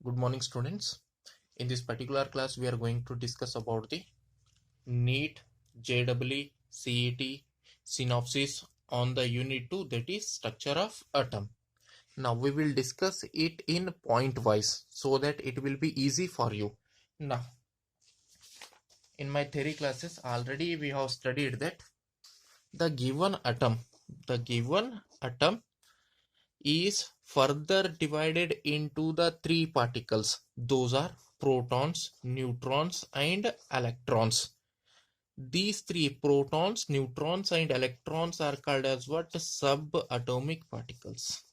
Good morning, students. In this particular class, we are going to discuss about the NEET, JEE, CET synopsis on the unit 2, that is structure of atom. Now we will discuss it in point wise so that it will be easy for you. Now, in my theory classes already we have studied that the given atom is further divided into the three particles. Those are protons, neutrons, and electrons. These three protons, neutrons, and electrons are called as what? Subatomic particles.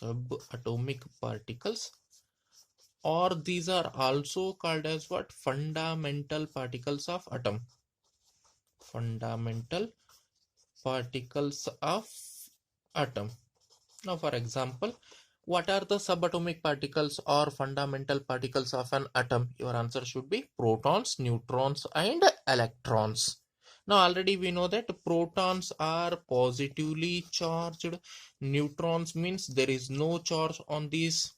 Subatomic particles, or these are also called as what? Fundamental particles of atom. Fundamental particles of atom. Now, for example, what are the subatomic particles or fundamental particles of an atom? Your answer should be protons, neutrons, and electrons. Now, already we know that protons are positively charged. Neutrons means there is no charge on these.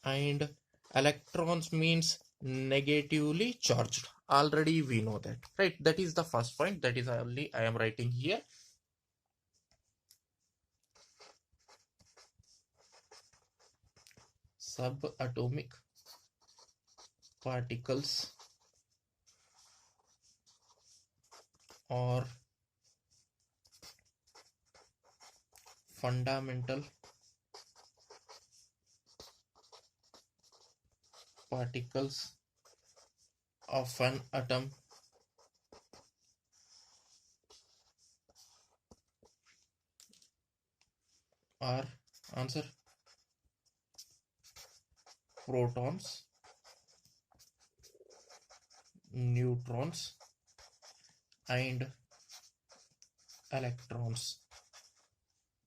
And electrons means negatively charged. Already we know that, right? That is the first point. That is only I am writing here. Subatomic particles or fundamental particles of an atom are, answer, protons, neutrons, and electrons.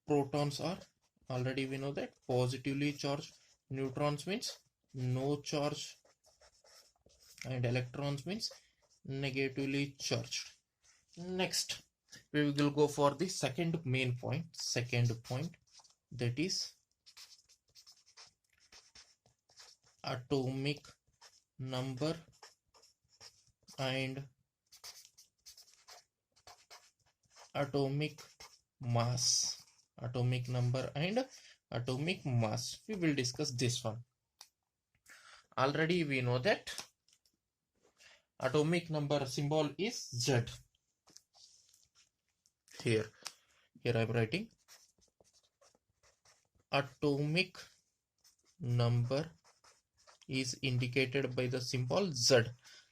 Protons are, already we know that, positively charged. Neutrons means no charge, and electrons means negatively charged. Next, we will go for the second main point. That is atomic number and atomic mass. Atomic number and atomic mass. We will discuss this one. Already we know that atomic number symbol is Z. Here I am writing atomic number is indicated by the symbol Z.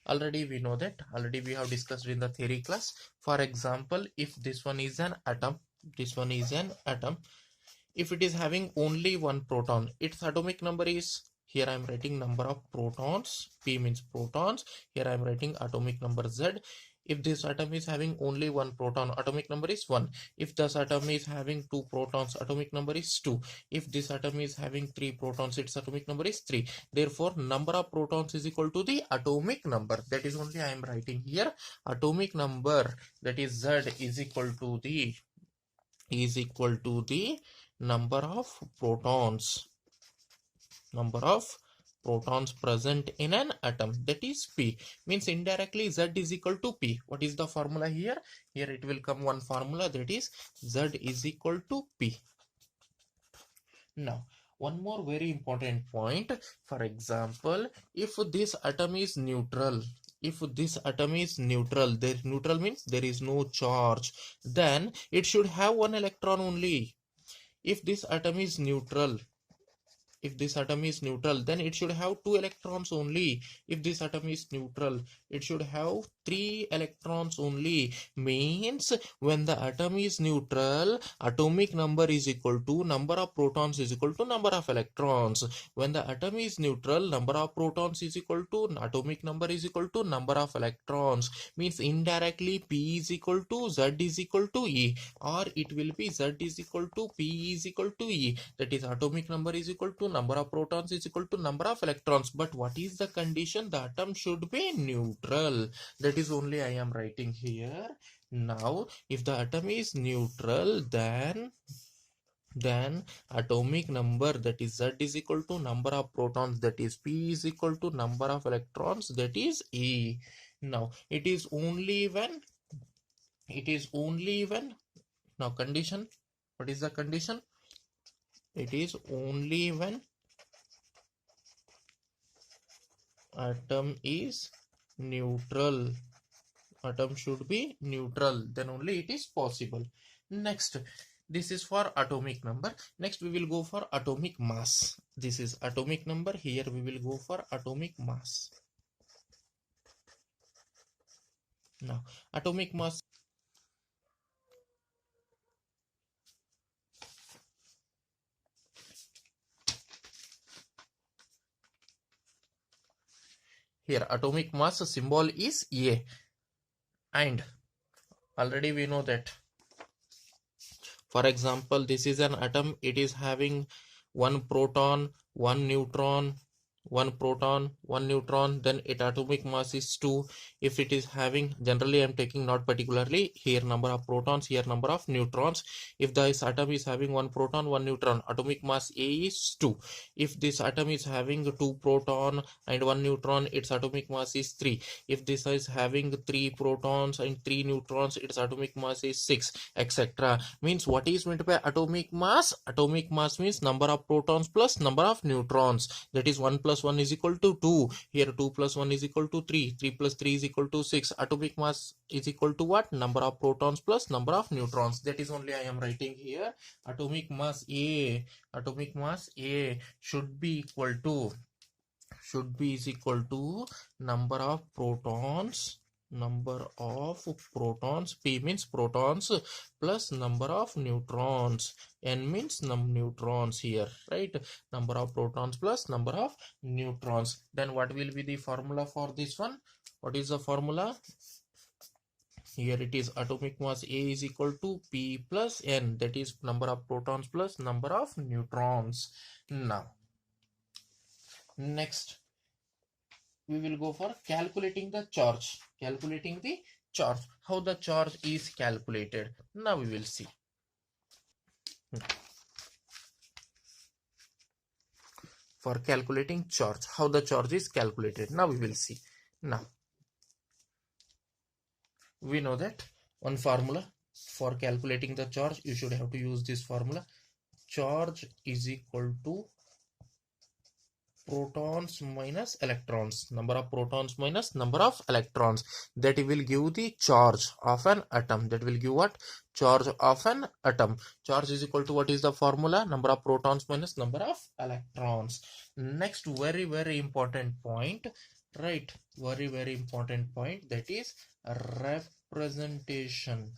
Already we know that. Already we have discussed in the theory class. For example, if this one is an atom, if it is having only one proton, its atomic number is, here I am writing number of protons, P means protons, here I am writing atomic number Z. If this atom is having only one proton, atomic number is 1. If this atom is having 2 protons, atomic number is 2. If this atom is having 3 protons, its atomic number is 3. Therefore, number of protons is equal to the atomic number. That is only I am writing here. Atomic number, that is Z, is equal to the number of protons. Number of protons present in an atom, that is P. Means indirectly Z is equal to P. What is the formula here? Here it will come one formula, that is Z is equal to P. Now, one more very important point. For example, if this atom is neutral, there neutral means there is no charge, then it should have one electron only. If this atom is neutral, then it should have 2 electrons only. If this atom is neutral, it should have 3 electrons only. Means when the atom is neutral, atomic number is equal to number of protons is equal to number of electrons. When the atom is neutral, number of protons is equal to atomic number is equal to number of electrons. Means indirectly P is equal to Z is equal to E, or it will be Z is equal to P is equal to E. That is atomic number is equal to number of protons is equal to number of electrons. But what is the condition? The atom should be neutral. That is only I am writing here. Now, if the atom is neutral, then then atomic number, that is Z, is equal to number of protons, that is P, is equal to number of electrons, that is E. Now it is only when now condition, what is the condition? It is only when atom is neutral, atom should be neutral, then only it is possible. Next, this is for atomic number. Next we will go for atomic mass. This is atomic number, here we will go for atomic mass. Now atomic mass, here atomic mass symbol is A, and already we know that, for example, this is an atom, it is having one proton, one neutron, one proton, one neutron, then its atomic mass is 2. If it is having, generally I am taking, not particularly, here number of protons, here number of neutrons. If this atom is having one proton, one neutron, atomic mass A is 2. If this atom is having 2 proton and 1 neutron, its atomic mass is 3. If this is having 3 protons and 3 neutrons, its atomic mass is 6, etc. Means what is meant by atomic mass? Atomic mass means number of protons plus number of neutrons, that is 1 plus 1 is equal to 2. Here 2 plus 1 is equal to 3. 3 plus 3 is equal to 6. Atomic mass is equal to what? Number of protons plus number of neutrons. That is only I am writing here. Atomic mass A should be equal to number of protons, P means protons, plus number of neutrons, N means neutrons here, right? Number of protons plus number of neutrons. Then what will be the formula for this one? What is the formula? Here it is atomic mass A is equal to P plus N, that is number of protons plus number of neutrons. Now next we will go for calculating the charge. How the charge is calculated, now we will see. For calculating charge, how the charge is calculated, now we will see. Now we know that one formula for calculating the charge, you should have to use this formula. Charge is equal to protons minus electrons, number of protons minus number of electrons, that will give the charge of an atom. That will give what? Charge of an atom. Charge is equal to, what is the formula? Number of protons minus number of electrons. Next, very important point, right? Very important point, that is representation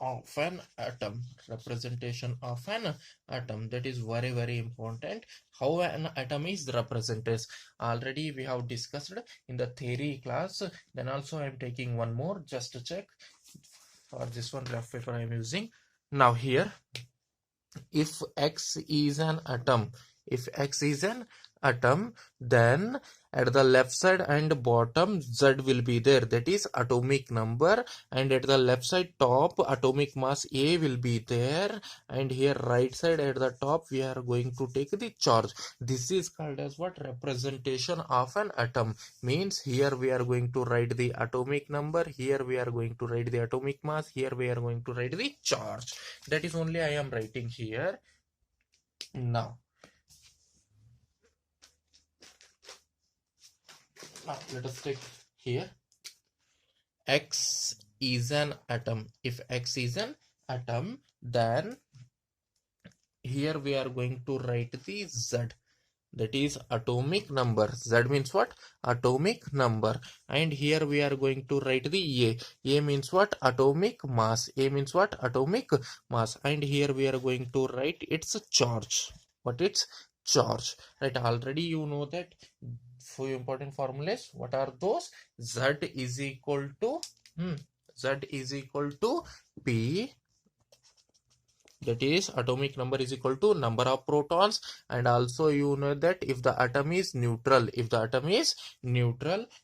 of an atom. Representation of an atom, that is very important. How an atom is represented, already we have discussed in the theory class. Then also I am taking one more just to check. For this one graph paper I am using. Now here, if X is an atom, then at the left side and bottom Z will be there, that is atomic number, and at the left side top atomic mass A will be there, and here right side at the top we are going to take the charge. This is called as what? Representation of an atom. Means here we are going to write the atomic number, here we are going to write the atomic mass, here we are going to write the charge. That is only I am writing here. Now let us take here X is an atom. If X is an atom, then here we are going to write the Z, that is atomic number. Z means what? Atomic number. And here we are going to write the A. A means what? Atomic mass. A means what? Atomic mass. And here we are going to write its charge. What? Its charge, right? Already you know that few important formulas. What are those? Z is equal to P that is atomic number is equal to number of protons. And also you know that if the atom is neutral,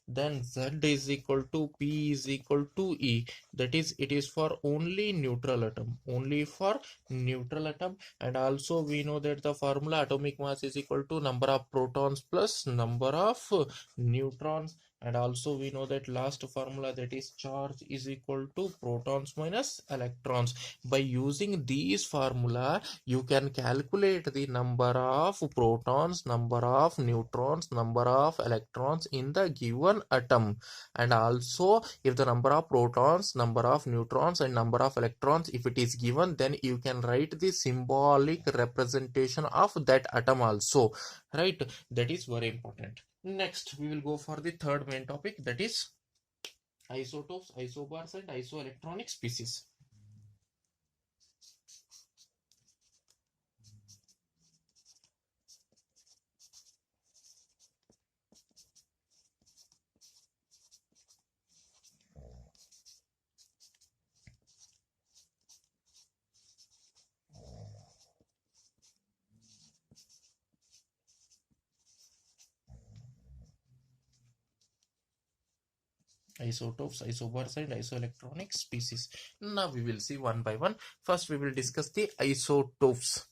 then Z is equal to P is equal to E, that is it is for only neutral atom, and also we know that the formula atomic mass is equal to number of protons plus number of neutrons. And also we know that last formula, that is charge is equal to protons minus electrons. By using these formula, you can calculate the number of protons, number of neutrons, number of electrons in the given atom. And also if the number of protons, number of neutrons and number of electrons, if it is given, then you can write the symbolic representation of that atom also, right? That is very important. Next we will go for the third main topic, that is isotopes, isobars and isoelectronic species. Isotopes, isobars and isoelectronic species. Now we will see one by one. First we will discuss the isotopes.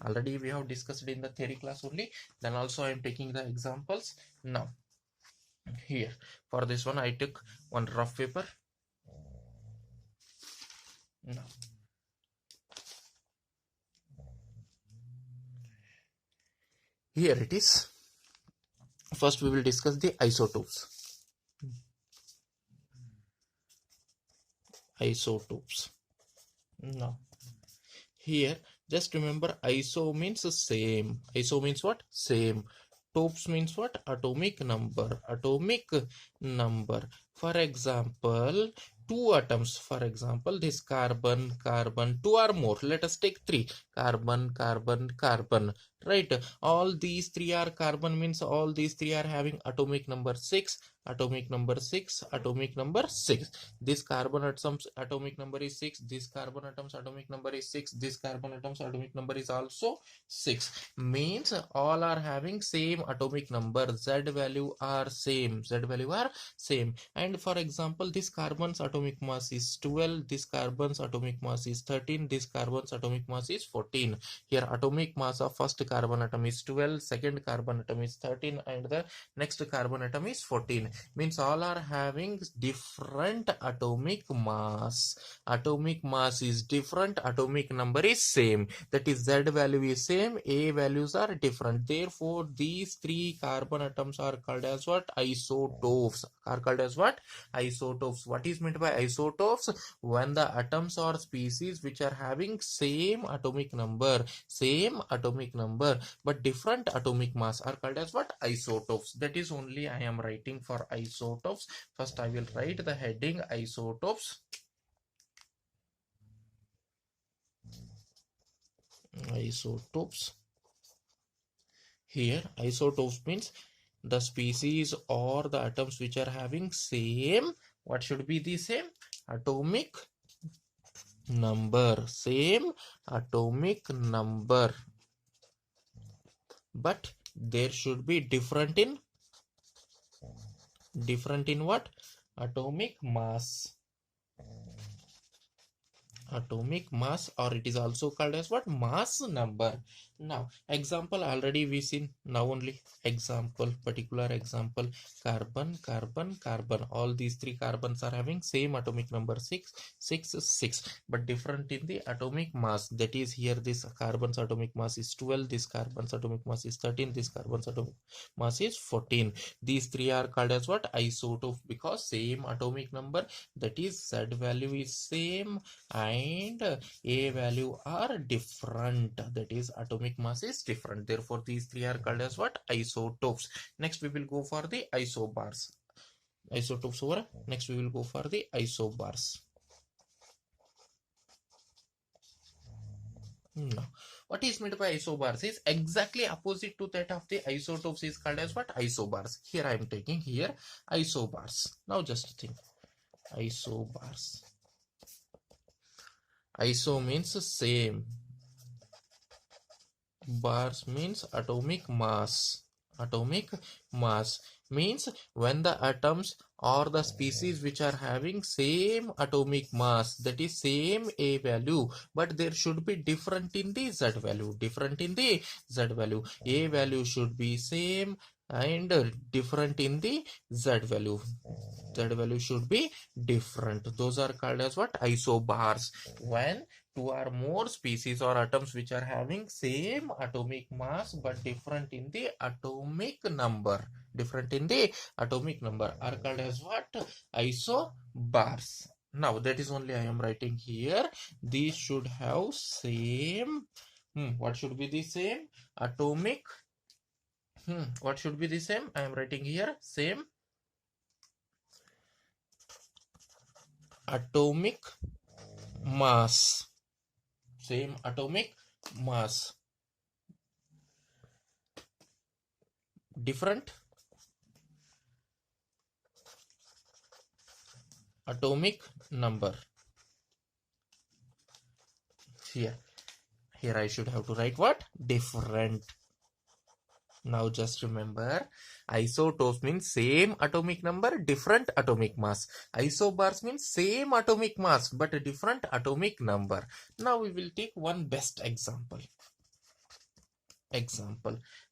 Already we have discussed in the theory class only. Then also I am taking the examples. Now here for this one I took one rough paper. Now here it is. First we will discuss the isotopes. Now here just remember, iso means same. Iso means what? Same. Topes means what? Atomic number. For example, two atoms, for example this carbon, two or more, let us take three, carbon, right? All these three are carbon, means all these three are having atomic number 6. This carbon atom's atomic number is 6, this carbon atom's atomic number is 6, this carbon atom's atomic number is also 6. Means all are having same atomic number. Z value are same. And for example, this carbon's atomic mass is 12, this carbon's atomic mass is 13, this carbon's atomic mass is 14. Here atomic mass of first carbon atom is 12, second carbon atom is 13, and the next carbon atom is 14. Means all are having different atomic mass. Atomic mass is different, atomic number is same. That is Z value is same, A values are different. Therefore these three carbon atoms are called as what? Isotopes. What is meant by isotopes? When the atoms or species which are having same atomic number but different atomic mass are called as what? Isotopes. That is only I am writing for isotopes. First I will write the heading isotopes. Here isotopes means the species or the atoms which are having same, what should be the same? Atomic number. But there should be different in what? Atomic mass, or it is also called as what? Mass number. Now example already we seen, now only example, particular example, carbon, all these three carbons are having same atomic number 6, but different in the atomic mass. That is here this carbon's atomic mass is 12, this carbon's atomic mass is 13, this carbon's atomic mass is 14. These three are called as what? Isotope, because same atomic number, that is Z value is same and A value are different, that is atomic mass is different. Therefore these three are called as what? Isotopes. Next we will go for the isobars. Isotopes over. Next we will go for the isobars. Now what is meant by isobars is exactly opposite to that of the isotopes, is called as what? Isobars. Here I am taking here isobars. Now just think, isobars. Iso means same. Bars means atomic mass. Atomic mass means when the atoms or the species which are having same atomic mass, that is same A value, but there should be different in the Z value. Different in the Z value. A value should be same and different in the Z value. Z value should be different. Those are called as what? Isobars. When two or more species or atoms which are having same atomic mass but different in the atomic number, different in the atomic number, are called as what? Isobars. Now that is only I am writing here. These should have same, what should be the same? Atomic, what should be the same? I am writing here same atomic mass. Same atomic mass, different atomic number. Here I should have to write what? Different. Now just remember, isotopes means same atomic number, different atomic mass. Isobars means same atomic mass but a different atomic number. Now we will take one best example.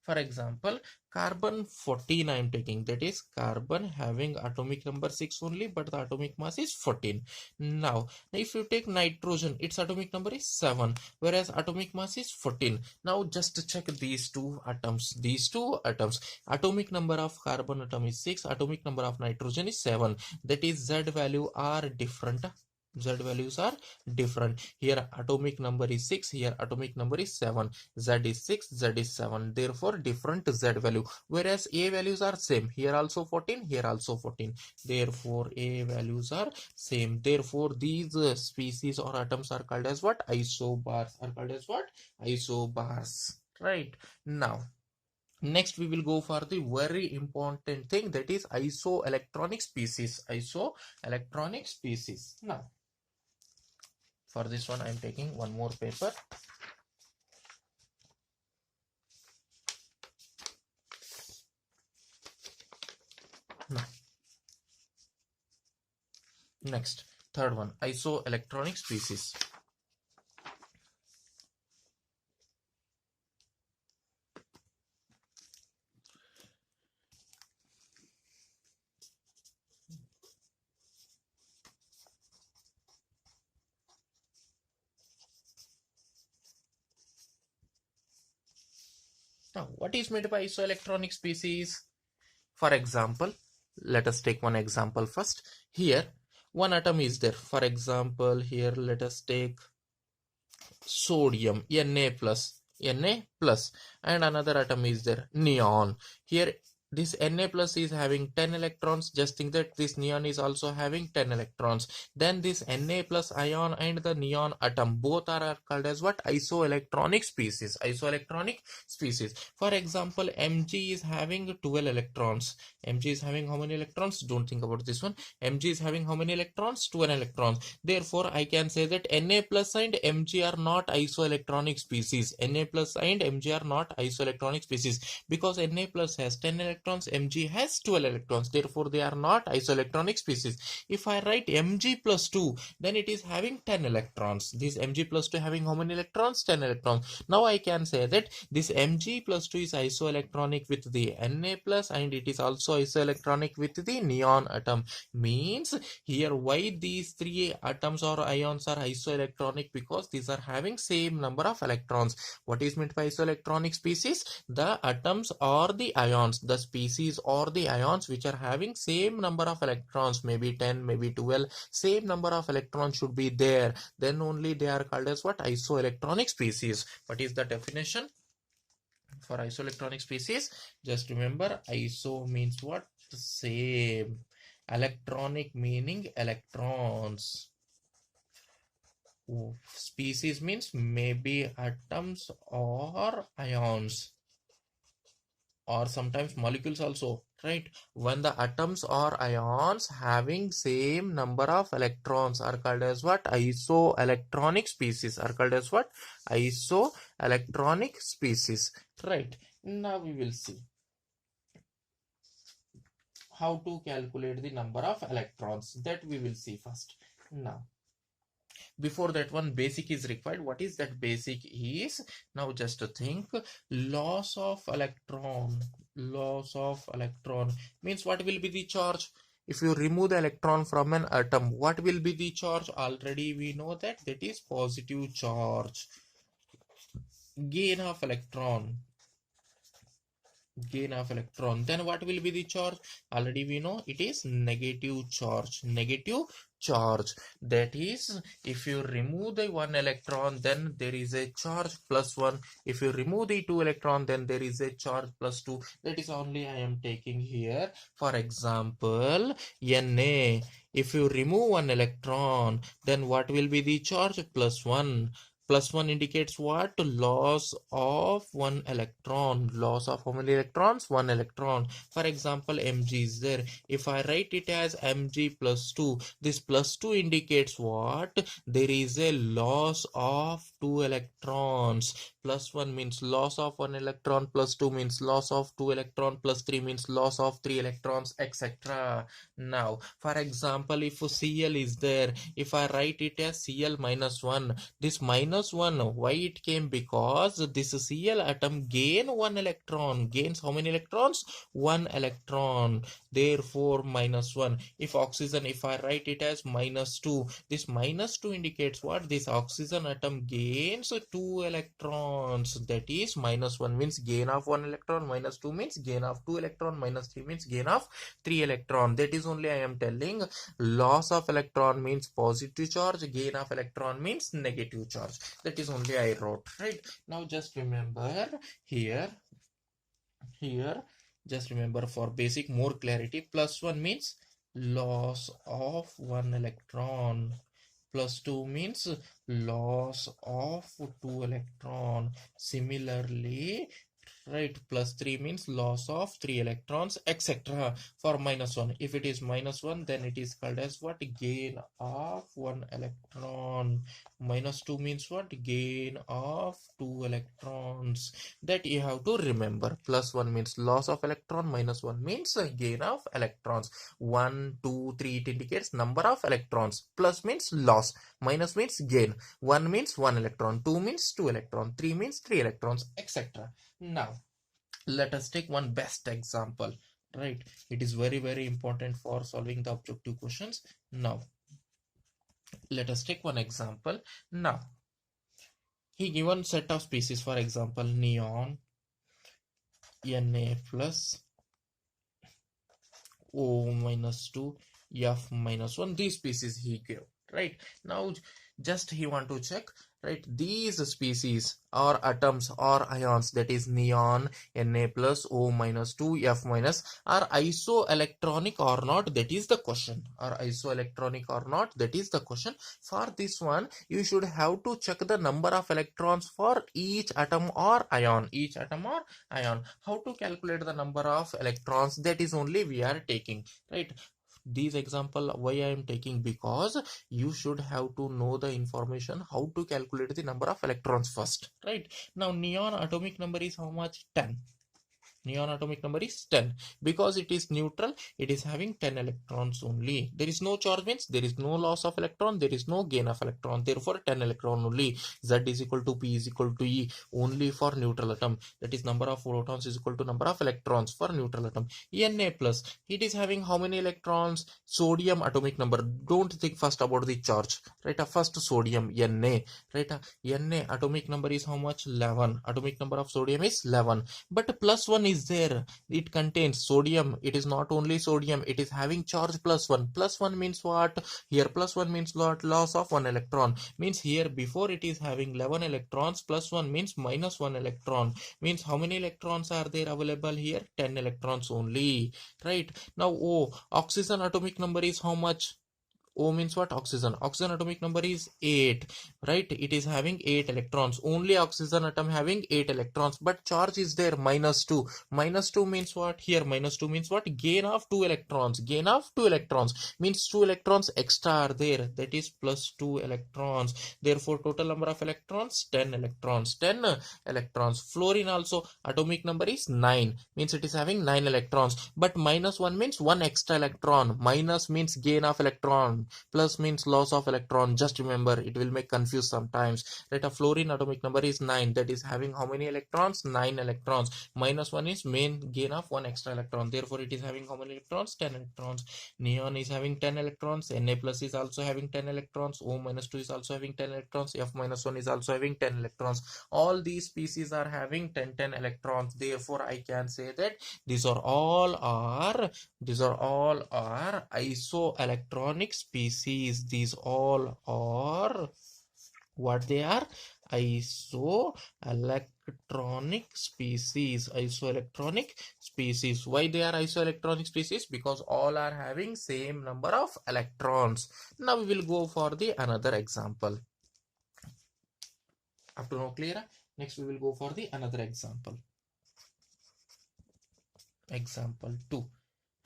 For example, carbon 14 I am taking, that is carbon having atomic number 6 only but the atomic mass is 14. Now if you take nitrogen, its atomic number is 7 whereas atomic mass is 14. Now just check these two atoms. Atomic number of carbon atom is 6, atomic number of nitrogen is 7. That is Z value are different. Z values are different. Here atomic number is 6, here atomic number is 7. Z is 6, Z is 7. Therefore different Z value. Whereas A values are same. Here also 14, here also 14. Therefore A values are same. Therefore these species or atoms are called as what? Isobars. Are called as what? Isobars. Right. Now next we will go for the very important thing, that is isoelectronic species. Isoelectronic species. Now for this one I am taking one more paper. Now next, third one, isoelectronic species. Now what is meant by isoelectronic species? For example, let us take one example first. Here one atom is there. For example, here let us take sodium, Na plus, and another atom is there, neon. Here this Na plus is having 10 electrons. Just think that this neon is also having 10 electrons. Then this Na plus ion and the neon atom both are called as what? Isoelectronic species. Isoelectronic species. For example, Mg is having 12 electrons. Mg is having how many electrons? Don't think about this one. Mg is having how many electrons? 12 electrons. Therefore I can say that Na plus and Mg are not isoelectronic species. Na plus and Mg are not isoelectronic species because Na plus has 10 electrons, Mg has 12 electrons. Therefore they are not isoelectronic species. If I write Mg plus 2, then it is having 10 electrons. This Mg plus 2 having how many electrons? 10 electrons. Now I can say that this Mg plus 2 is isoelectronic with the Na plus and it is also isoelectronic with the neon atom. Means here why these three atoms or ions are isoelectronic? Because these are having same number of electrons. What is meant by isoelectronic species? The atoms or the ions, the species or the ions which are having same number of electrons, maybe 10, maybe 12, same number of electrons should be there. Then only they are called as what? Isoelectronic species. What is the definition for isoelectronic species? Just remember, iso means what? Same. Electronic meaning electrons. Species means maybe atoms or ions or sometimes molecules also, right? When the atoms or ions having same number of electrons are called as what? Isoelectronic species. Are called as what? Isoelectronic species, right? Now we will see how to calculate the number of electrons. That we will see first. Now, before that, one basic is required. What is that basic is? Now just to think, loss of electron. Loss of electron means what will be the charge? If you remove the electron from an atom, what will be the charge? Already we know that is positive charge. Gain of electron, then what will be the charge? Already we know it is negative charge. Negative charge, that is, if you remove the one electron, then there is a charge +1. If you remove the two electron, then there is a charge +2. That is only I am taking here. For example, Na, if you remove one electron, then what will be the charge? +1. +1 indicates what? Loss of one electron. Loss of how many electrons? One electron. For example, Mg is there. If I write it as Mg +2, this +2 indicates what? There is a loss of two electrons. +1 means loss of one electron, +2 means loss of two electron, +3 means loss of three electrons, etc. Now, for example, if Cl is there, if I write it as Cl -1, this -1, why it came? Because this Cl atom gain one electron. Gains how many electrons? One electron. Therefore -1. If oxygen, if I write it as -2, this -2 indicates what? This oxygen atom gains two electrons. That is -1 means gain of one electron, -2 means gain of two electron, -3 means gain of three electron. That is only I am telling. Loss of electron means positive charge, gain of electron means negative charge. That is only I wrote, right? Now just remember here, just remember for basic more clarity, +1 means loss of one electron, +2 means loss of two electron. Similarly, right, +3 means loss of three electrons, etc. For -1, if it is -1, then it is called as what? Gain of one electron. -2 means what? Gain of two electrons. That you have to remember. +1 means loss of electron, -1 means gain of electrons. 1, 2, 3, it indicates number of electrons. Plus means loss, minus means gain. 1 means 1 electron, 2 means 2 electron, 3 means 3 electrons, etc. Now, let us take one best example, right? It is very, very important for solving the objective questions. Now, let us take one example. Now, he given set of species, for example, neon, Na plus, O -2, F -1, these species he gave, right? Now, just he want to check, right? These species or atoms or ions, that is neon, Na plus, O -2, F minus, are isoelectronic or not? That is the question. Are isoelectronic or not? That is the question. For this one, you should have to check the number of electrons for each atom or ion. Each atom or ion. How to calculate the number of electrons? That is only we are taking, right? These example why I am taking, because you should have to know the information how to calculate the number of electrons first, right? Now, neon atomic number is how much? 10. Neon atomic number is 10. Because it is neutral, it is having 10 electrons only. There is no charge means there is no loss of electron, there is no gain of electron. Therefore, 10 electron only. Z is equal to P is equal to E only for neutral atom. That is number of protons is equal to number of electrons for neutral atom. Na plus, it is having how many electrons? Sodium atomic number. Don't think first about the charge, right? First sodium, Na, right? Na atomic number is how much? 11. Atomic number of sodium is 11. But +1 is there. It contains sodium. It is not only sodium, it is having charge +1. +1 means what? Here +1 means what? Loss of 1 electron. Means here before it is having 11 electrons, +1 means -1 electron. Means how many electrons are there available here? 10 electrons only, right? Now, oxygen atomic number is how much? O means what? Oxygen. Oxygen atomic number is 8, right? It is having 8 electrons. Only oxygen atom having 8 electrons, but charge is there -2. -2 means what? Here -2 means what? Gain of 2 electrons. Gain of 2 electrons means 2 electrons extra are there, that is +2 electrons. Therefore total number of electrons 10 electrons. 10 electrons. Fluorine also atomic number is 9, means it is having 9 electrons, but -1 means 1 extra electron. Minus means gain of electron, plus means loss of electron. Just remember, it will make confuse sometimes. Right, a fluorine atomic number is 9, that is having how many electrons? 9 electrons. -1 is main gain of 1 extra electron, therefore it is having how many electrons? 10 electrons. Neon is having 10 electrons. Na plus is also having 10 electrons. O minus 2 is also having 10 electrons. F minus 1 is also having 10 electrons. All these species are having 10 electrons. Therefore I can say that these are all are isoelectronic species. These all are what they are? Isoelectronic species. Isoelectronic species. Why they are isoelectronic species? Because all are having same number of electrons. Now we will go for the another example. Up to now clear? Next we will go for the another example. Example 2.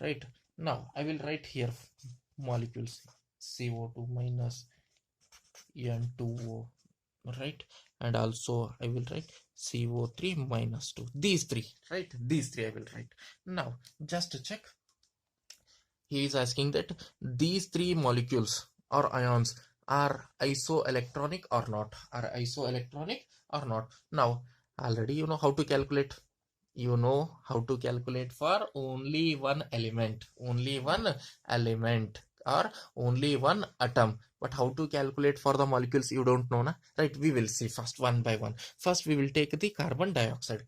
Right, now I will write here molecules CO2 minus N2O, right, and also I will write CO3 minus 2. These three, right, these three I will write. Now just to check, he is asking that these three molecules or ions are isoelectronic or not, are isoelectronic or not. Now already you know how to calculate. You know how to calculate for only one element, or only one atom. But how to calculate for the molecules you don't know, na? Right, we will see first one by one. First we will take the carbon dioxide.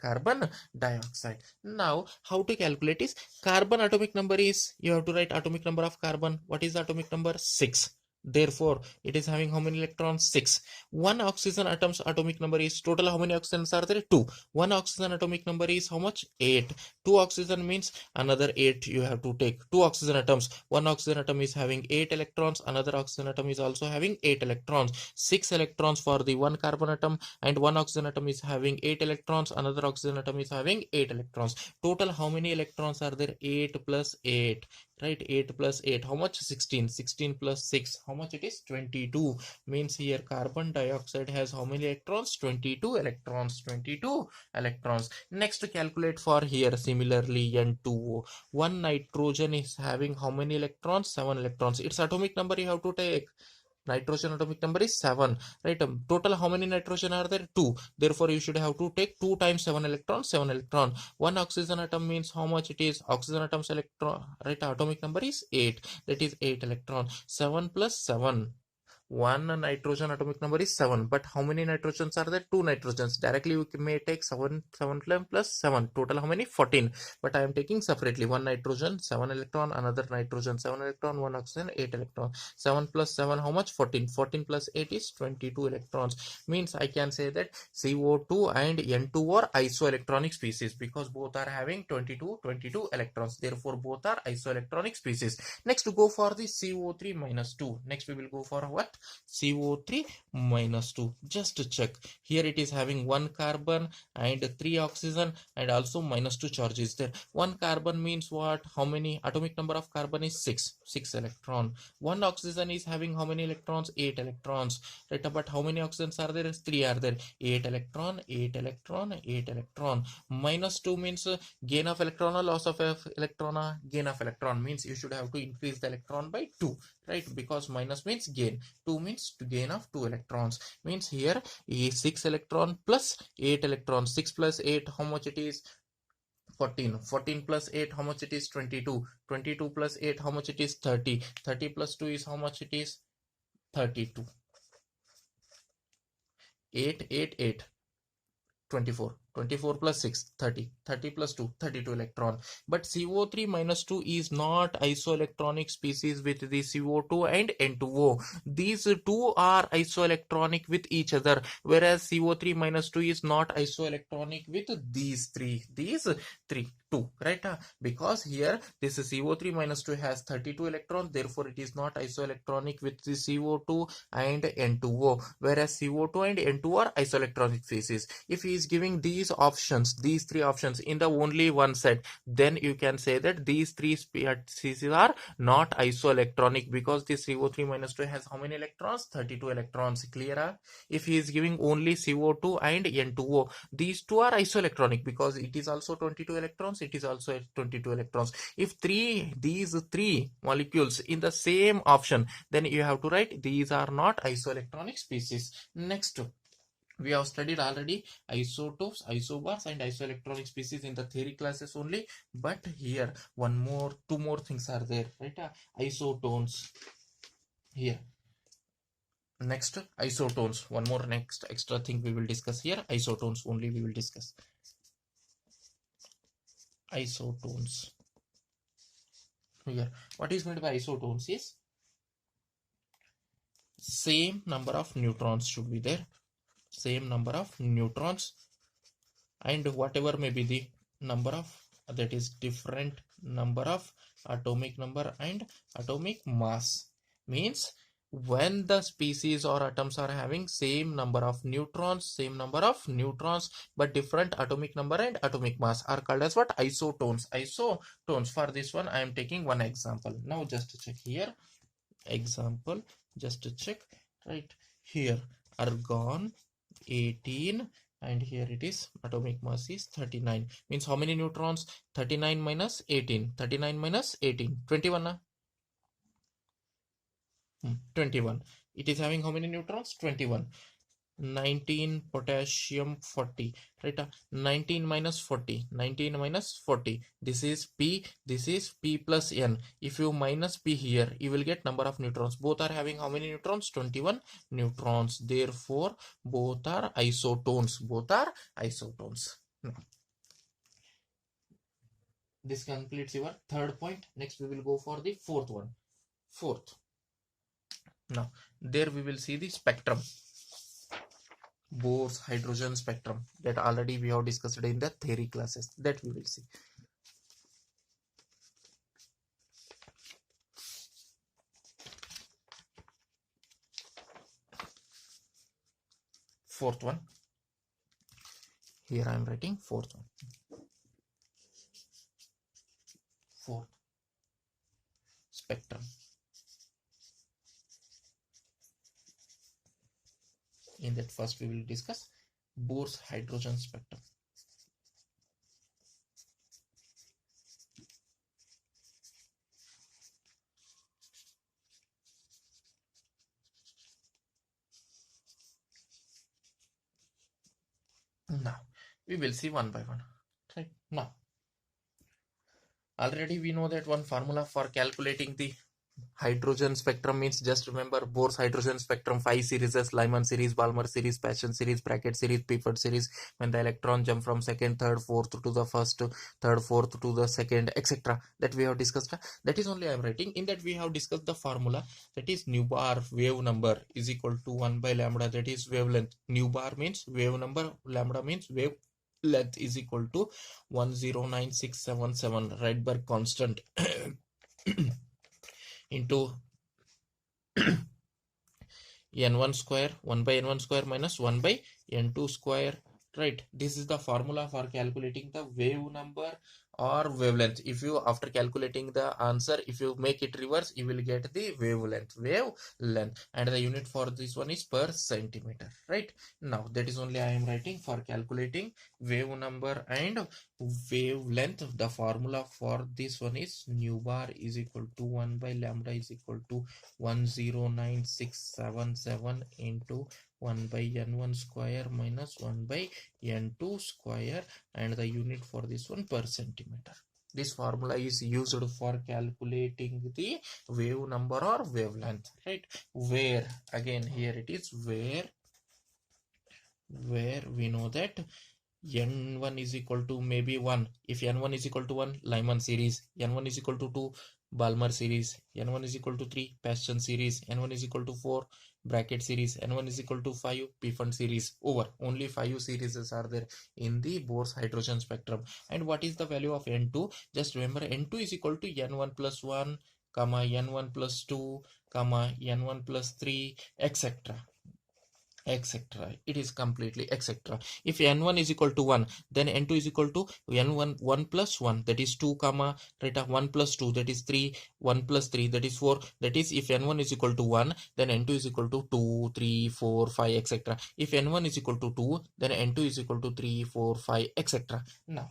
Now how to calculate is, carbon atomic number is, you have to write atomic number of carbon. What is the atomic number? 6. Therefore it is having how many electrons? 6. One oxygen atom's atomic number is, total how many oxygens are there? 2. One oxygen atomic number is how much? 8. 2 oxygen means another 8 you have to take. 2 oxygen atoms. One oxygen atom is having 8 electrons. Another oxygen atom is also having 8 electrons. 6 electrons for the one carbon atom, and one oxygen atom is having 8 electrons. Another oxygen atom is having 8 electrons. Total how many electrons are there? 8 plus 8. Right, 8 plus 8, how much? 16. 16 plus 6, how much it is? 22. Means here carbon dioxide has how many electrons? 22 electrons. 22 electrons. Next to calculate for here, similarly N2O. One nitrogen is having how many electrons? 7 electrons. Its atomic number you have to take. Nitrogen atomic number is 7, right? Total how many nitrogen are there? 2. Therefore you should have to take 2 times 7 electrons. 7 electron. One oxygen atom means how much it is? Oxygen atom's electron, right, atomic number is 8, that is 8 electron. 7 plus 7, one nitrogen atomic number is 7, but how many nitrogens are there? 2 nitrogens. Directly we may take 7 plus 7, total how many? 14, but I am taking separately. One nitrogen 7 electron, another nitrogen 7 electron, one oxygen 8 electron. 7 plus 7, how much? 14. 14 plus 8 is 22 electrons. Means I can say that CO2 and N2 are isoelectronic species, because both are having 22 electrons. Therefore both are isoelectronic species. Next to go for the CO3 minus 2. Next we will go for what? CO3 minus 2. Just to check, here it is having 1 carbon and 3 oxygen, and also -2 charge is there. 1 carbon means what? How many? Atomic number of carbon is 6. 6 electron. 1 oxygen is having how many electrons? 8 electrons. Right, but how many oxygens are there? 3 are there. 8 electron, 8 electron, 8 electron. -2 means gain of electron or loss of electron? Gain of electron, means you should have to increase the electron by 2, right? Because minus means gain, 2 means to gain of 2 electrons. Means here is 6 electron plus 8 electrons. 6 plus 8, how much it is? 14. 14 plus 8, how much it is? 22. 22 plus 8, how much it is? 30. 30 plus 2 is how much it is? 32. 8, 8, 8. 24. 24 plus 6, 30. 30 plus 2, 32 electron. But CO3 minus 2 is not isoelectronic species with the CO2 and N2O. These two are isoelectronic with each other, whereas CO3 minus 2 is not isoelectronic with these three. 2, right? Because here this CO3 minus 2 has 32 electrons, therefore it is not isoelectronic with the CO2 and N2O, whereas CO2 and N2 are isoelectronic species. If he is giving these options, these three options in the only one set, then you can say that these three species are not isoelectronic, because the CO3 minus 2 has how many electrons? 32 electrons. Clear? If he is giving only CO2 and N2O, these two are isoelectronic because it is also 22 electrons, it is also 22 electrons. If these three molecules in the same option, then you have to write these are not isoelectronic species. Next, we have studied already isotopes, isobars and isoelectronic species in the theory classes only, but here two more things are there, right? Isotones here. Next, isotones, one more next extra thing we will discuss here. Isotones only we will discuss. Isotones here. What is meant by isotones is same number of neutrons should be there, same number of neutrons, and whatever may be the number of, that is different number of atomic number and atomic mass. Means when the species or atoms are having same number of neutrons, but different atomic number and atomic mass, are called as what? Isotones. Isotones. For this one I am taking one example. Now just to check here, example, just to check, right? Here argon 18, and here it is atomic mass is 39. Means how many neutrons? 39 minus 18, 39 minus 18, 21. 21. It is having how many neutrons? 21. 19 potassium 40, right? 19 minus 40, 19 minus 40, this is P, this is P plus N. If you minus P here, you will get number of neutrons. Both are having how many neutrons? 21 neutrons. Therefore both are isotones, This completes your third point. Next we will go for the fourth one. Now there we will see the spectrum, Bohr's hydrogen spectrum, that already we have discussed in the theory classes, that we will see. Fourth one, here I am writing fourth one. Fourth, spectrum. In that first we will discuss Bohr's hydrogen spectrum. Now we will see one by one. Right? Now already we know that one formula for calculating the hydrogen spectrum means, just remember Bohr's hydrogen spectrum, 5 series: Lyman series, Balmer series, Paschen series, bracket series, Pfeffer series. When the electron jump from second, third, fourth to the first, third, fourth to the second, etc. That we have discussed. That is only I am writing. In that we have discussed the formula, that is nu bar wave number is equal to 1 by lambda, that is wavelength. Nu bar means wave number, lambda means wave length, is equal to 109677 Rydberg constant into n1 square, 1 by n1 square minus 1 by n2 square, right? This is the formula for calculating the wave number or wavelength. If you, after calculating the answer, if you make it reverse, you will get the wavelength, and the unit for this one is per centimeter, right? Now that is only I am writing for calculating wave number and wavelength. The formula for this one is nu bar is equal to 1 by lambda is equal to 109677 into 1 by n1 square minus 1 by n2 square, and the unit for this one per centimeter. This formula is used for calculating the wave number or wavelength, right? Where, again here it is where we know that n1 is equal to maybe 1. If n1 is equal to 1, Lyman series. N1 is equal to 2, Balmer series. N1 is equal to 3, Paschen series. N1 is equal to 4, bracket series, N1 is equal to 5, p fund series over. Only 5 series are there in the Bohr's hydrogen spectrum. And what is the value of N2? Just remember, N2 is equal to N1 plus 1, comma N1 plus 2, comma N1 plus 3, etc. etc. It is completely etc. If n1 is equal to 1, then n2 is equal to n1 1 plus 1, that is 2, comma right, 1 plus 2, that is 3, 1 plus 3, that is 4. That is, if n1 is equal to 1, then n2 is equal to 2, 3, 4, 5, etc. If n1 is equal to 2, then n2 is equal to 3, 4, 5, etc. Now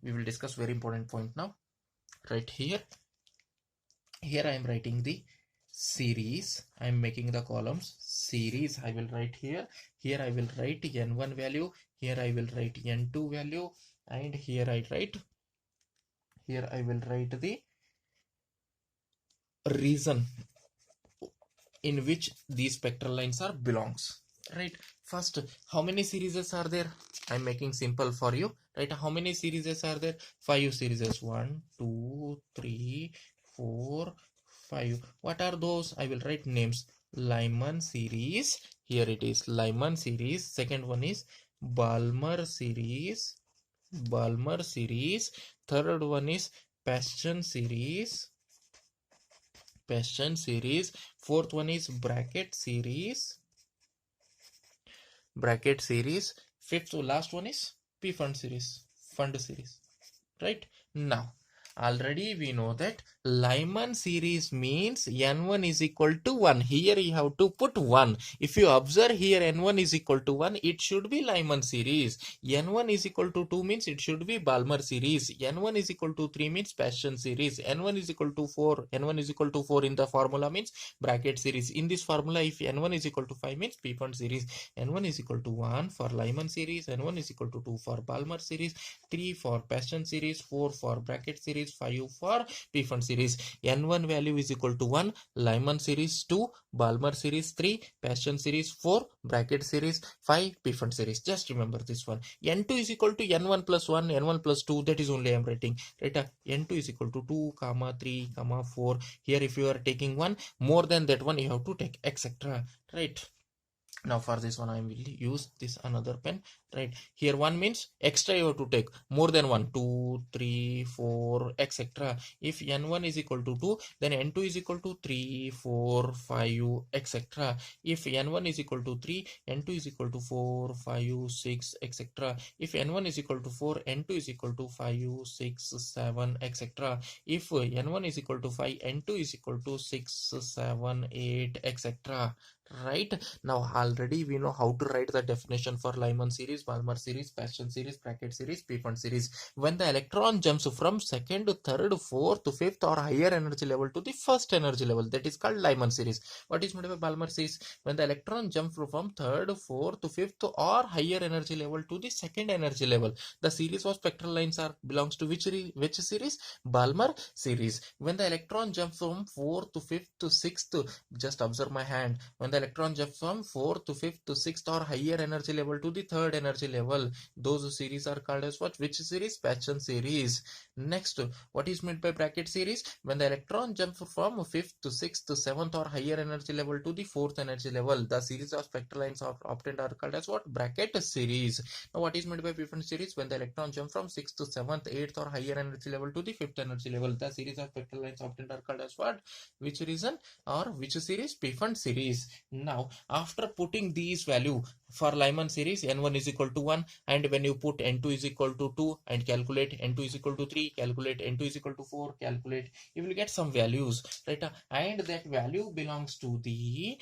we will discuss very important point now. Right here I am writing the series. I am making the columns series. I will write here I will write n1 value, here I will write n2 value, and here I will write the reason in which these spectral lines are belongs. Right, first, how many series are there? I'm making simple for you. Right, how many series are there? 5 series. 1, 2, 3, 4, 5. What are those? I will write names. Lyman series, here it is Lyman series. Second one is Balmer series. Third one is Passion series. Fourth one is bracket series. Fifth to last one is p fund series. Right, now already we know that Lyman series means n1 is equal to 1. Here you have to put 1. If you observe here, n1 is equal to 1, it should be Lyman series. n1 is equal to 2 means it should be Balmer series. n1 is equal to 3 means Passion series. n1 is equal to 4 in the formula means bracket series. In this formula, if n1 is equal to 5 means p fund series. n1 is equal to 1 for Lyman series, n1 is equal to 2 for Balmer series, 3 for Passion series, 4 for bracket series, 5 for p fund series. n1 value is equal to 1, Lyman series 2, Balmer series 3, Passion series 4, bracket series 5, p fund series. Just remember this one. n2 is equal to n1 plus 1, n1 plus 2, that is only I am writing. Right, n2 is equal to 2, 3, 4. Here if you are taking one more than that one, you have to take etc. Right, now for this one I will use this another pen. Right, here 1 means extra you have to take more than 1, 2, 3, 4, etc. If n1 is equal to 2, then n2 is equal to 3, 4, 5, etc. If n1 is equal to 3, n2 is equal to 4, 5, 6, etc. If n1 is equal to 4, n2 is equal to 5, 6, 7, etc. If n1 is equal to 5, n2 is equal to 6, 7, 8, etc. Right, now already we know how to write the definition for Lyman series, Balmer series, Passion series, bracket series, p fund series. When the electron jumps from second to third, fourth to fifth or higher energy level to the first energy level, that is called Lyman series. What is meant by Balmer series? When the electron jumps from third, fourth to fifth or higher energy level to the second energy level, the series of spectral lines are belongs to which series? Balmer series. When the electron jumps from fourth to fifth to sixth, just observe my hand. When the electron jumps from 4th to 5th to 6th or higher energy level to the third energy level, those series are called as what? Which series? Passion series. Next, what is meant by bracket series? When the electron jumps from 5th to 6th to 7th or higher energy level to the 4th energy level, the series of spectral lines obtained are called as what? Bracket series. Now what is meant by p fund series? When the electron jumps from 6th to 7th, 8th or higher energy level to the 5th energy level, the series of spectral lines obtained are called as what? Which reason or which series? P fund series. Now after putting these value for Lyman series, n1 is equal to 1, and when you put n2 is equal to 2 and calculate n2 is equal to 3, calculate n2 is equal to 4, calculate, you will get some values, right? And that value belongs to the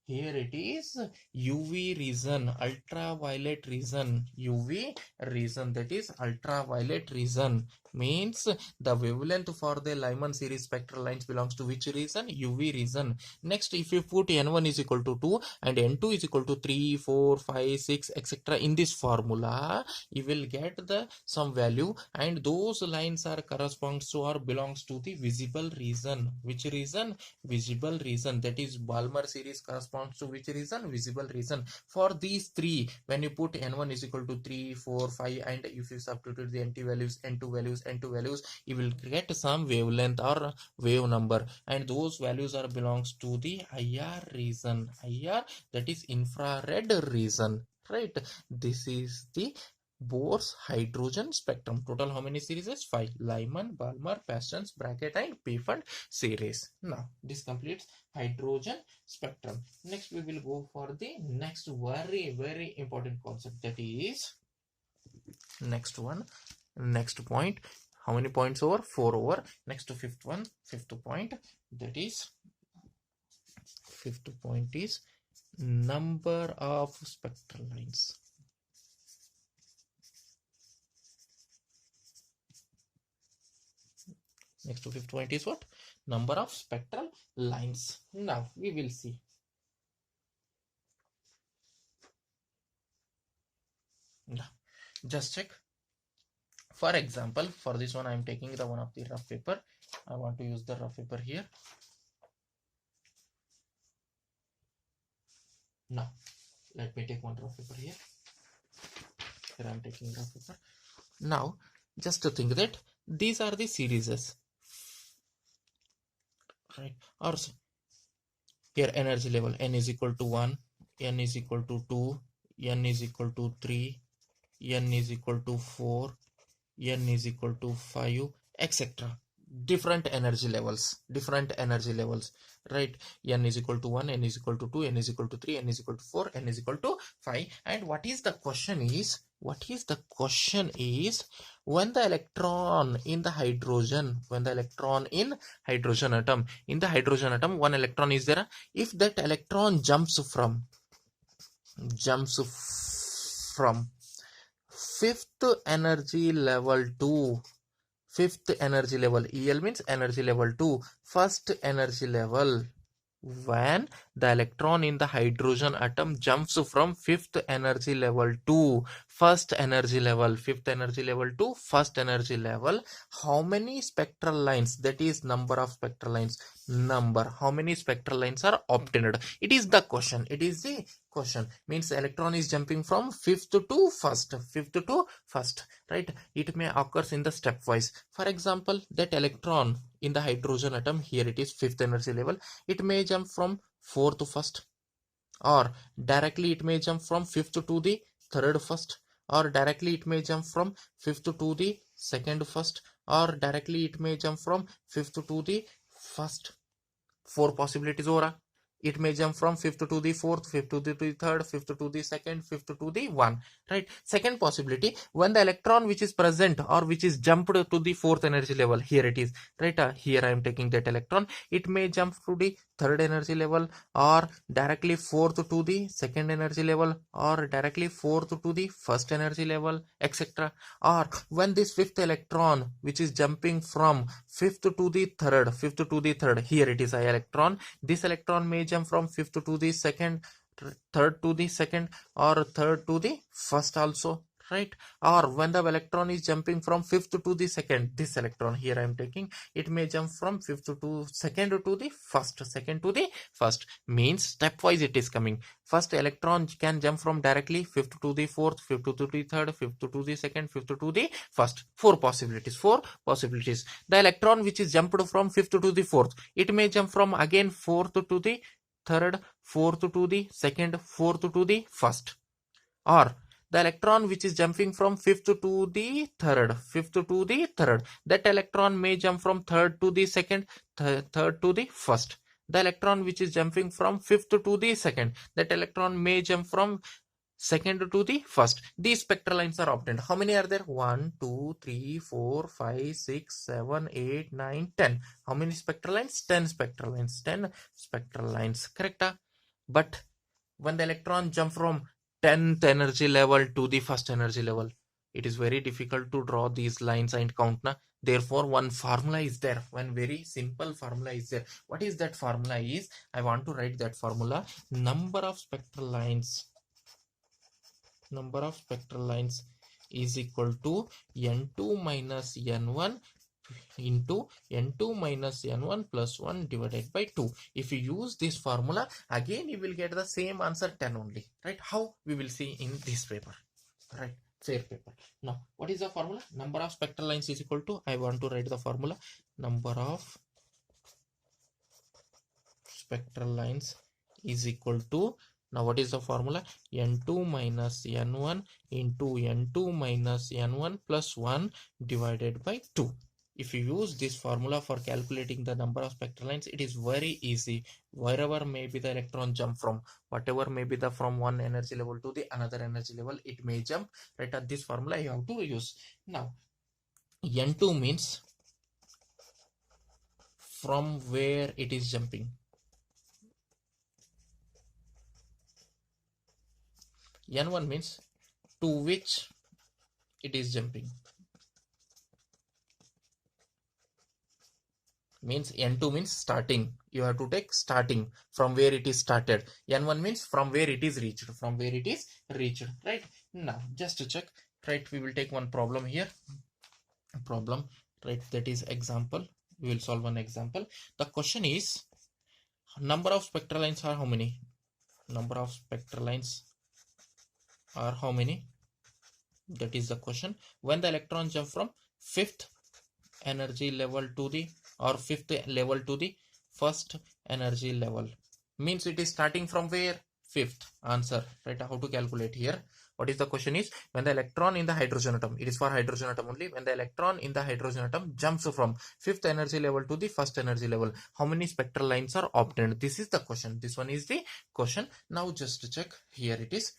here it is UV region, ultraviolet region, UV region, that is ultraviolet region. Means the wavelength for the Lyman series spectral lines belongs to which region? UV region. Next Next, if you put n1 is equal to 2 and n2 is equal to 3, 4, 5, 6, etc. in this formula, you will get the some value, and those lines are corresponds to or belongs to the visible region. Which region? Visible region. That is Balmer series corresponds to which region? Visible region. For these three, when you put n1 is equal to 3, 4, 5, and if you substitute the nt values, n2 values, n2 values, you will get some wavelength or wave number, and those values are belongs to the IR region. IR, that is infrared region, right? This is the Bohr's hydrogen spectrum. Total how many series? 5. Lyman, Balmer, Parsons, Brackett, and Pfund series. Now this completes hydrogen spectrum. Next we will go for the next very important concept, that is next point. How many points over? 4 over. Next to fifth point, that is fifth point is number of spectral lines. Next to fifth point is what? Number of spectral lines. Now we will see. Now just check. For example, for this one I am taking the one of the rough paper. I want to use the rough paper here. Now let me take one rough paper here. Here I am taking rough paper. Now just to think that these are the series, right? Or here energy level, n is equal to 1, n is equal to 2, n is equal to 3, n is equal to 4, n is equal to 5, etc. Different energy levels, right? N is equal to 1, n is equal to 2, n is equal to 3, n is equal to 4, n is equal to 5. And what is the question is, when the electron in the hydrogen, atom, one electron is there. If that electron jumps from fifth energy level to fifth energy level, EL means energy level, to first energy level, when the electron in the hydrogen atom jumps from fifth energy level to first energy level, fifth energy level to first energy level, how many spectral lines, that is number of spectral lines, how many spectral lines are obtained? It is the question. Means electron is jumping from fifth to first, right? It may occurs in the stepwise. For example, that electron in the hydrogen atom, here it is fifth energy level, it may jump from fourth to first, or directly it may jump from fifth to the third first, or directly it may jump from fifth to the second first, or directly it may jump from fifth to the first. 4 possibilities over. It may jump from fifth to the fourth, fifth to the third, fifth to the second, fifth to the 1, right? Second possibility, when the electron which is present or which is jumped to the fourth energy level, here it is, right? Here I am taking that electron, it may jump to the third energy level, or directly fourth to the second energy level, or directly fourth to the first energy level, etc. Or when this fifth electron which is jumping from fifth to the third, here it is I electron, this electron may jump from fifth to the second, third to the second, or third to the first also, right? Or when the electron is jumping from fifth to the second, this electron here I am taking, it may jump from fifth to second to the first, means stepwise it is coming. First electron can jump from directly fifth to the fourth, fifth to the third, fifth to the second, fifth to the first. 4 possibilities. The electron which is jumped from fifth to the fourth, it may jump from again fourth to the third, fourth to the second, fourth to the first. Or the electron which is jumping from fifth to the third, that electron may jump from third to the second, third to the first. The electron which is jumping from fifth to the second, that electron may jump from second to the first. These spectral lines are obtained. How many are there? 1, 2, 3, 4, 5, 6, 7, 8, 9, 10. How many spectral lines? 10 spectral lines. Correct? But when the electron jump from 10th energy level to the first energy level, It is very difficult to draw these lines and count na. Therefore, one formula is there. One very simple formula is there. What is that formula is? I want to write that formula. Number of spectral lines is equal to n2 minus n1 into n2 minus n1 plus 1 divided by 2. If you use this formula, again you will get the same answer 10 only, right? How? We will see in this paper, right? Fair paper. Now, what is the formula? Number of spectral lines is equal to, I want to write the formula, number of spectral lines is equal to, now what is the formula? n2 minus n1 into n2 minus n1 plus 1 divided by 2. If you use this formula for calculating the number of spectral lines, it is very easy. Wherever may be the electron jump from, whatever may be the from one energy level to the another energy level, it may jump, right? At this formula you have to use. Now, n2 means from where it is jumping. n1 means to which it is jumping. Means n2 means starting. You have to take starting from where it is started. n1 means from where it is reached. From where it is reached, right? Now, just to check, right? We will take one problem here. Problem, right? That is example. We will solve one example. The question is, number of spectral lines are how many? Number of spectral lines are how many? That is the question. When the electron jump from fifth energy level to the, or fifth level to the first energy level, means it is starting from where? Fifth. Answer, right? How to calculate here? What is the question is, when the electron in the hydrogen atom, it is for hydrogen atom only, when the electron in the hydrogen atom jumps from fifth energy level to the first energy level, how many spectral lines are obtained? This is the question. This one is the question. Now just to check, here it is.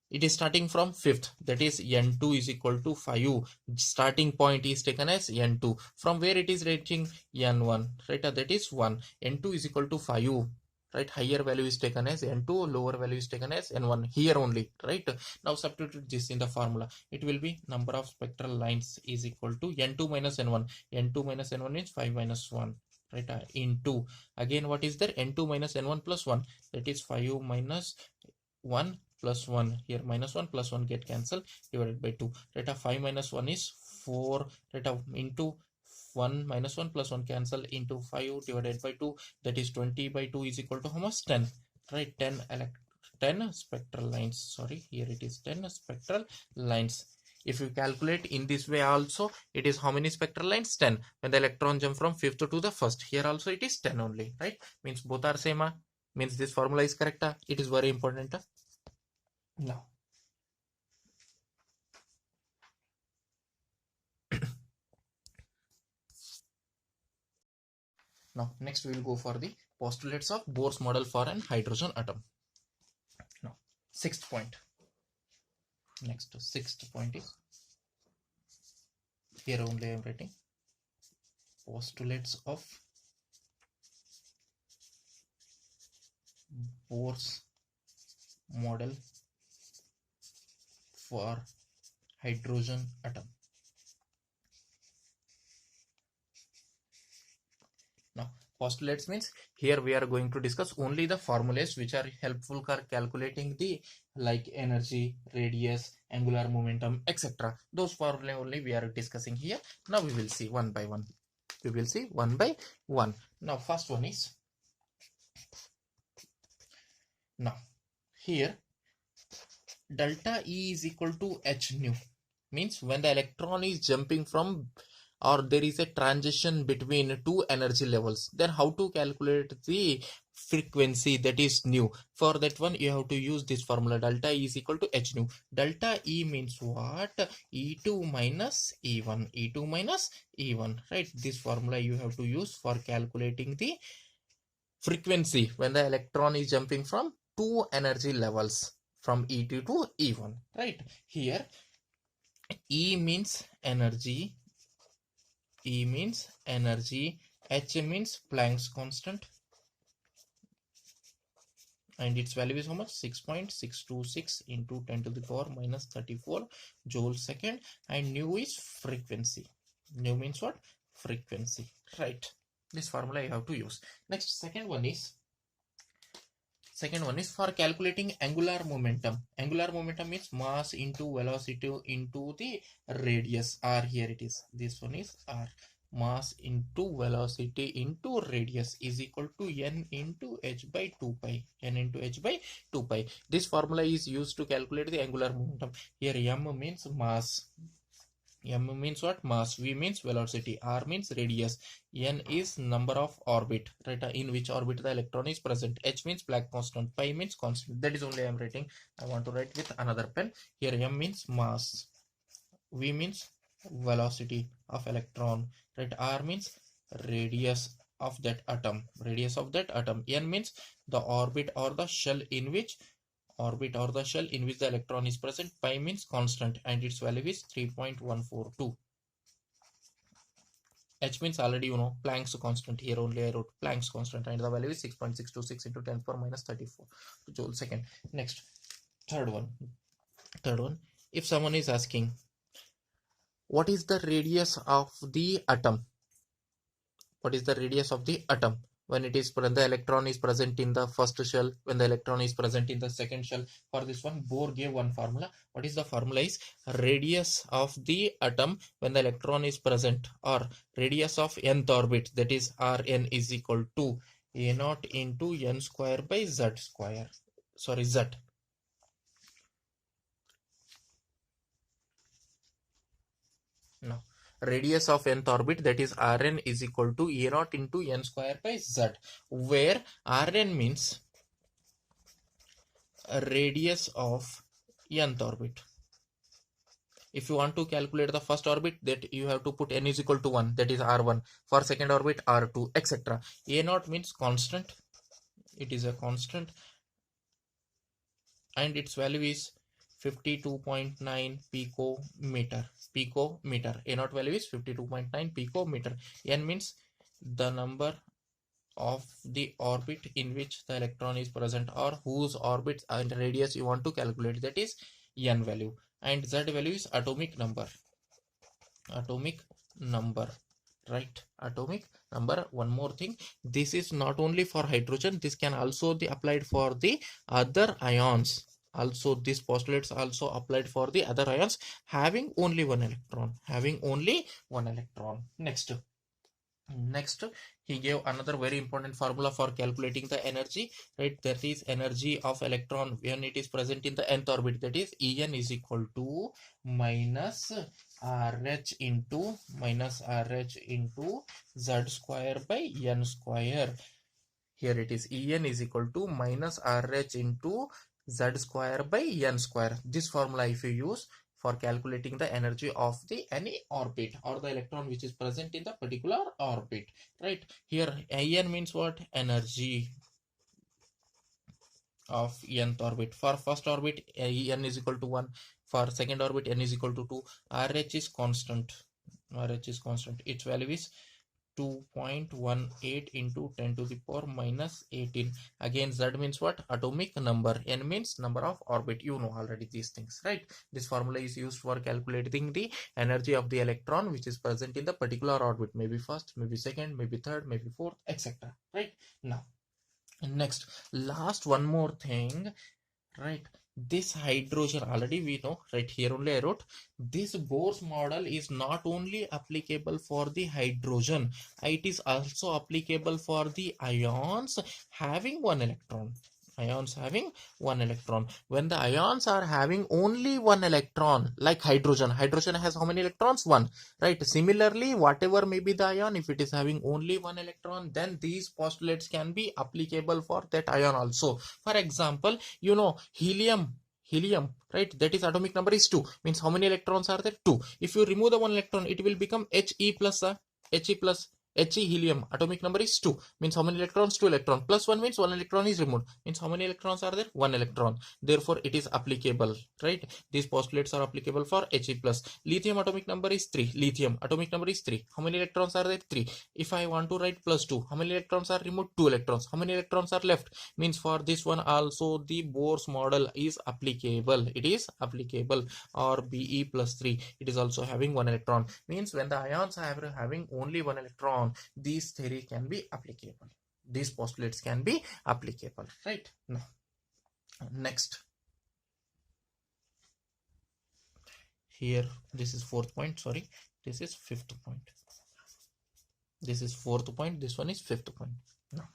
It is starting from fifth, that is n2 is equal to 5. Starting point is taken as n2. From where it is reaching? n1, right? That is 1. n2 is equal to 5, right? Higher value is taken as n2, lower value is taken as n1 here only, right? Now substitute this in the formula. It will be number of spectral lines is equal to n2 minus n1. n2 minus n1 is 5 minus 1, right? Into, again what is there? n2 minus n1 plus 1, that is 5 minus 1 plus 1. Here minus 1 plus 1 get cancelled, divided by 2, right? 5 minus 1 is 4, right? Into 1 minus 1 plus 1 cancel, into 5 divided by 2, that is 20 by 2 is equal to how much? 10, right? 10 spectral lines. Sorry, here it is 10 spectral lines. If you calculate in this way also, it is how many spectral lines? 10. When the electron jump from fifth to the first, here also it is 10 only, right? Means both are same. Means this formula is correct. It is very important. Now, next we will go for the postulates of Bohr's model for an hydrogen atom. Now, sixth point. Next, sixth point is, here only I am writing postulates of Bohr's model for hydrogen atom. Now, postulates means here we are going to discuss only the formulas which are helpful for calculating the like energy, radius, angular momentum, etc. Those formulae only we are discussing here. Now we will see one by one. We will see one by one. Now, first one is, now here delta E is equal to h nu, means when the electron is jumping from, or there is a transition between two energy levels, then how to calculate the frequency, that is nu. For that one you have to use this formula, delta E is equal to h nu. Delta E means what? E2 minus E1, E2 minus E1, right? This formula you have to use for calculating the frequency when the electron is jumping from two energy levels, from E2 to E1, right? Here E means energy, E means energy, H means Planck's constant, and its value is how much? 6.626 into 10 to the power minus 34 joule second, and nu is frequency. Nu means what? Frequency, right? This formula you have to use. Next, second one is for calculating angular momentum. Angular momentum is mass into velocity into the radius, r. Here it is, this one is r. Mass into velocity into radius is equal to n into h by 2 pi. N into h by 2 pi. This formula is used to calculate the angular momentum. Here m means mass. M means what? Mass. V means velocity. R means radius. N is number of orbit, right? In which orbit the electron is present. H means Planck constant. Pi means constant. That is only I am writing. I want to write with another pen. Here M means mass. V means velocity of electron, right? R means radius of that atom. Radius of that atom. N means the orbit or the shell in which the electron is present. Pi means constant, and its value is 3.142. H means already you know, Planck's constant. Here only I wrote Planck's constant, and the value is 6.626 into 10 power minus 34 joule second. Next, third one. If someone is asking, what is the radius of the atom? What is the radius of the atom when the electron is present in the first shell, when the electron is present in the second shell? For this one, Bohr gave one formula. What is the formula? Is radius of the atom when the electron is present, or radius of nth orbit, that is Rn, is equal to a naught into n square by z square. Sorry, z. Now, radius of nth orbit, that is Rn, is equal to a naught into n square by z, where Rn means radius of nth orbit. If you want to calculate the first orbit, that you have to put n is equal to 1, that is R1. For second orbit, R2, etc. A naught means constant. It is a constant, and its value is 52.9 picometer. A naught value is 52.9 picometer. N means the number of the orbit in which the electron is present, or whose orbit and radius you want to calculate, that is n value. And z value is atomic number. Right? Atomic number. One more thing, this is not only for hydrogen, this can also be applied for the other ions. Also, these postulates also applied for the other ions having only one electron. Next, he gave another very important formula for calculating the energy, right? That is energy of electron when it is present in the nth orbit, that is En is equal to minus RH into Z square by N square. Here it is, En is equal to minus RH into Z square by N square. This formula if you use for calculating the energy of the any orbit or the electron which is present in the particular orbit, right? Here En means what? Energy of nth orbit. For first orbit, n is equal to 1. For second orbit, n is equal to 2. RH is constant. Its value is 2.18 into 10 to the power minus 18. Again, Z means what? Atomic number. N means number of orbit. You know already these things, right? This formula is used for calculating the energy of the electron which is present in the particular orbit. Maybe first, maybe second, maybe third, maybe fourth, etc. Right? Now, next, last one more thing, right? This hydrogen, already we know, right? Here only I wrote, this Bohr's model is not only applicable for the hydrogen, it is also applicable for the ions having one electron. When the ions are having only one electron, like hydrogen has how many electrons? 1, right? Similarly, whatever may be the ion, if it is having only one electron, then these postulates can be applicable for that ion also. For example, you know, helium, right? That is atomic number is 2, means how many electrons are there? 2. If you remove the one electron, it will become He plus, He helium, atomic number is 2, means how many electrons? 2 electron. Plus 1 means 1 electron is removed, means how many electrons are there? 1 electron. Therefore it is applicable, right? These postulates are applicable for He plus. Lithium atomic number is 3. Lithium atomic number is 3. How many electrons are there? 3. If I want to write plus 2, how many electrons are removed? 2 electrons. How many electrons are left? Means for this one also the Bohr's model is applicable. It is applicable. Or Be plus 3, it is also having 1 electron. Means when the ions are having only 1 electron, this theory can be applicable. These postulates can be applicable, right? Now, next. Here, this is fourth point, sorry. This is fifth point. This is fourth point, this one is fifth point. Now,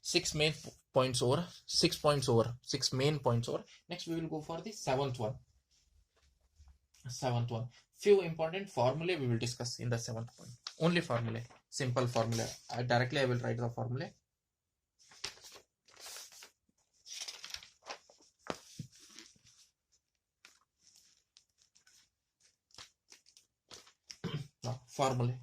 6 main points over, 6 points over, 6 main points over. Next, we will go for the seventh one. Seventh one. Few important formulae we will discuss in the seventh point. Only formulae, simple formula. I will write the formula. Now, formulae.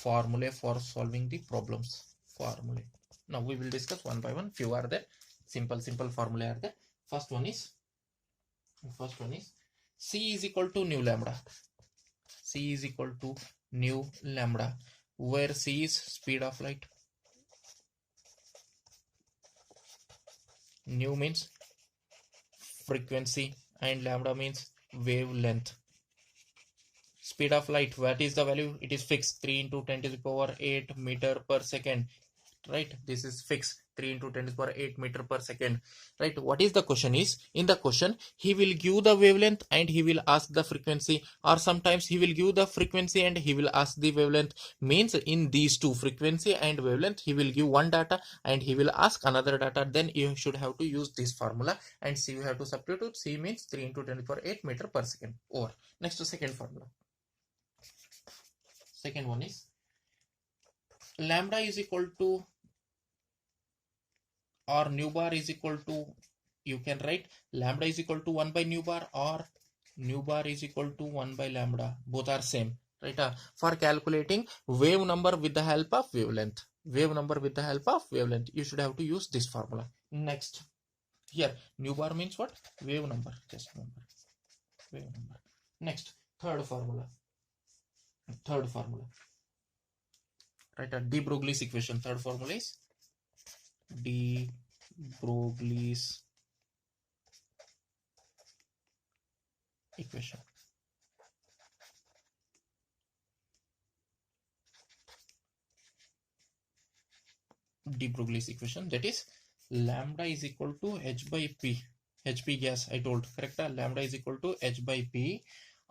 Formulae for solving the problems. Formulae. Now we will discuss one by one. Few are there. Simple formulae are there. First one is C is equal to nu lambda. C is equal to nu lambda, where C is speed of light. Nu means frequency and lambda means wavelength. Speed of light, what is the value? It is fixed, 3 into 10 to the power 8 meter per second, right? This is fixed, 3 into 10 to the power 8 meter per second, right? What is the question is, in the question he will give the wavelength and he will ask the frequency, or sometimes he will give the frequency and he will ask the wavelength. Means in these two, frequency and wavelength, he will give one data and he will ask another data. Then you should have to use this formula, and C you have to substitute. C means 3 into 10 to the power 8 meter per second. Over. Next to second formula. Second one is lambda is equal to, or nu bar is equal to, you can write lambda is equal to 1 by nu bar, or nu bar is equal to 1 by lambda. Both are same, right? For calculating wave number with the help of wavelength. Wave number with the help of wavelength. You should have to use this formula. Next. Here, nu bar means what? Wave number. Just remember. Wave number. Next. Third formula. Right, de Broglie's equation. Third formula is de Broglie's equation. De Broglie's equation, that is lambda is equal to h by p. Hp gas I told, correct? Lambda is equal to h by p,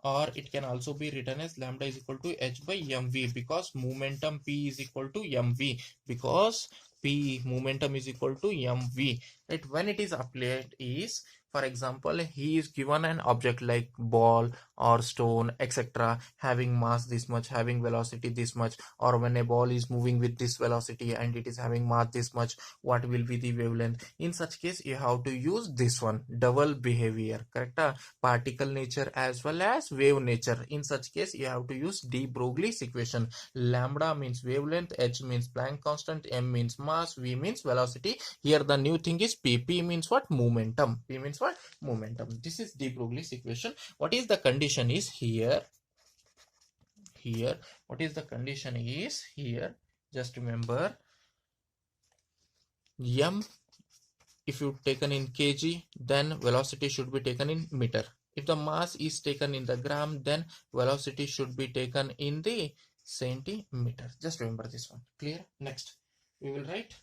or it can also be written as lambda is equal to h by mv, because momentum p is equal to mv, because p momentum is equal to mv, right? When it is applied is, for example, he is given an object like ball or stone, etc., having mass this much, having velocity this much, or when a ball is moving with this velocity and it is having mass this much, what will be the wavelength? In such case, you have to use this one, double behavior, correct? Particle nature as well as wave nature. In such case, you have to use de Broglie's equation. Lambda means wavelength, h means Planck constant, m means mass, v means velocity. Here the new thing is p. P means what? Momentum. P means what? Momentum. This is de Broglie's equation. What is the condition is here? What is the condition is here? Just remember, m, if you taken in kg, then velocity should be taken in meter. If the mass is taken in the gram, then velocity should be taken in the centimeter. Just remember this one. Clear? Next, we will write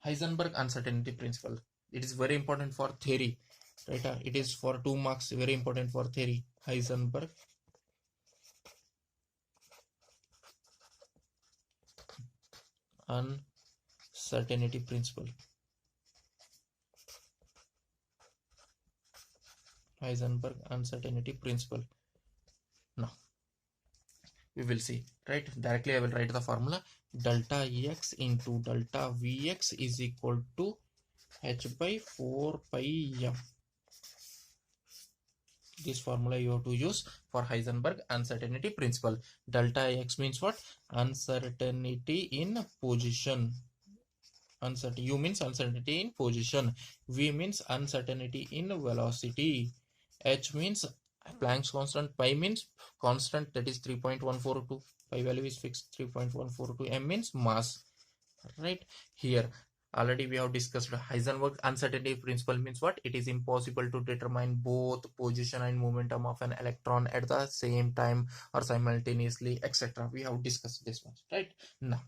Heisenberg uncertainty principle. It is very important for theory, right? It is for 2 marks, very important for theory. Heisenberg uncertainty principle. Heisenberg uncertainty principle. Now, we will see, right? Directly I will write the formula. Delta Ex into delta Vx is equal to h by 4 pi m. This formula you have to use for Heisenberg uncertainty principle. Delta X means what? Uncertainty in position. Uncertainty, U means uncertainty in position, V means uncertainty in velocity, H means Planck's constant, pi means constant, that is 3.142, pi value is fixed 3.142, m means mass, right? Here already we have discussed Heisenberg uncertainty principle means what? It is impossible to determine both position and momentum of an electron at the same time or simultaneously, etc. We have discussed this much, right? Now